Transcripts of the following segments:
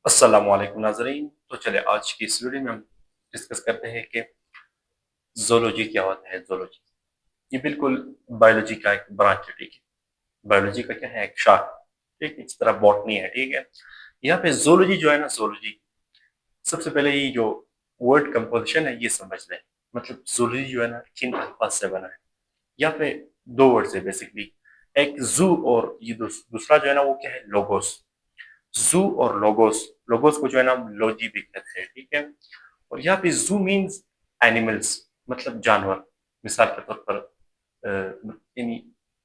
अस्सलाम वालेकुम नाज़रीन। तो चले आज की इस वीडियो में हम डिस्कस करते हैं कि ज़ूलॉजी क्या होता है। ज़ूलॉजी ये बिल्कुल बायोलॉजी का एक ब्रांच है, ठीक है। बायोलॉजी का क्या है, एक शाख, ठीक है। इस तरह बॉटनी है, ठीक है। यहाँ पे ज़ूलॉजी जो है ना, ज़ूलॉजी सबसे पहले ये जो वर्ड कंपोजिशन है ये समझ लें। मतलब ज़ूलॉजी जो है ना, किन अल्फाज से बना है। यहाँ पे दो वर्ड है बेसिकली, एक जू और ये दूसरा जो है ना वो क्या है, लोगोस। जू और लोगोस, लोगोस को जो है ना हम लॉजी भी कहते हैं, ठीक है। और यहाँ पे जू मीन्स एनिमल्स, मतलब जानवर। मिसाल के तौर पर यानी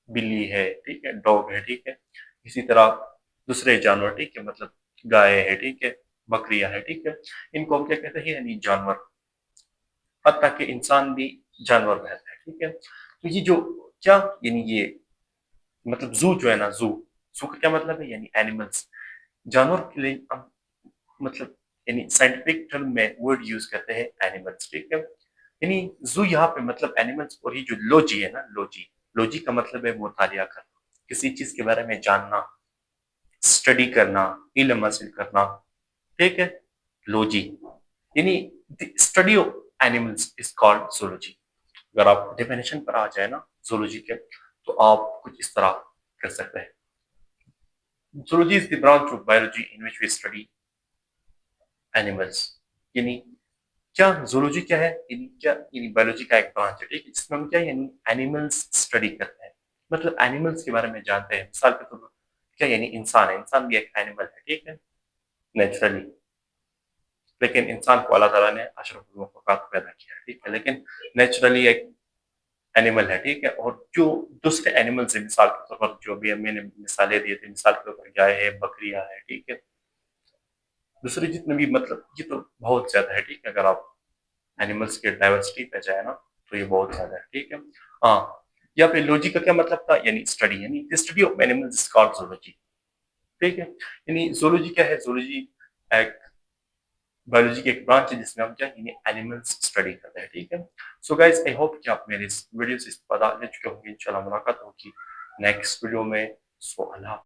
बिल्ली है, ठीक है, डॉग है, ठीक है। इसी तरह दूसरे जानवर, ठीक है, मतलब गाय है, ठीक है, बकरियां है, ठीक है। इनको हम क्या कहते हैं, यानी जानवर। हत्ता कि इंसान भी जानवर कहते हैं, ठीक है। तो ये जो क्या, यानी ये मतलब जू जो है ना, जू, जू का क्या मतलब है, यानी एनिमल्स, जानवर के लिए हम मतलब यानी साइंटिफिक टर्म में वर्ड यूज करते हैं एनिमल्स, ठीक है। यानी जू यहाँ पे मतलब एनिमल्स, और ये जो लॉजी है ना, लॉजी, लॉजी का मतलब है मुतालिया करना, किसी चीज के बारे में जानना, स्टडी करना, इल्म हासिल करना, ठीक है। लॉजी यानी study of animals is called zoology. अगर आप डेफिनेशन पर आ जाए ना जूलॉजी के, तो आप कुछ इस तरह कर सकते हैं। Zoology is the branch of biology in which we study animals. यानी क्या जूलॉजी क्या है, यानी क्या, यानी बायोलॉजी का एक ब्रांच है, ठीक है, जिसमें हम क्या यानी एनिमल्स स्टडी करते हैं। मतलब एनिमल्स के बारे में जानते हैं। मिसाल के तौर पर क्या, यानी इंसान है, इंसान भी एक एनिमल है, ठीक है, नेचुरली। लेकिन इंसान को अल्लाह ताला ने अशरफुल मखलूकात पैदा किया है, ठीक है, लेकिन नेचुरली एक एनिमल है, ठीक है। और जो दूसरे एनिमल्स है, मिसाल के तौर पर जो भी मैंने मिसालें दिए थे, मिसाल के तौर पर गाय है, बकरियां है, ठीक है, दूसरे जितने भी, मतलब ये तो बहुत ज्यादा है, ठीक है। अगर आप एनिमल्स के डाइवर्सिटी पे जाए ना, तो ये बहुत ज्यादा है, ठीक है। हाँ, यहाँ पे लॉजी का क्या मतलब था, यानी स्टडी, यानी the study of animals is called zoology, ठीक है। यानी जूलॉजी क्या है, जूलॉजी एक बायोलॉजी की एक ब्रांच है जिसमें हम क्या, यानी एनिमल्स स्टडी करते हैं, ठीक है। सो गाइस, आई होप कि आप मेरे इस वीडियो से पता ले चुके होंगे। इंशाल्लाह मुलाकात होगी नेक्स्ट वीडियो में। सो अल्लाह।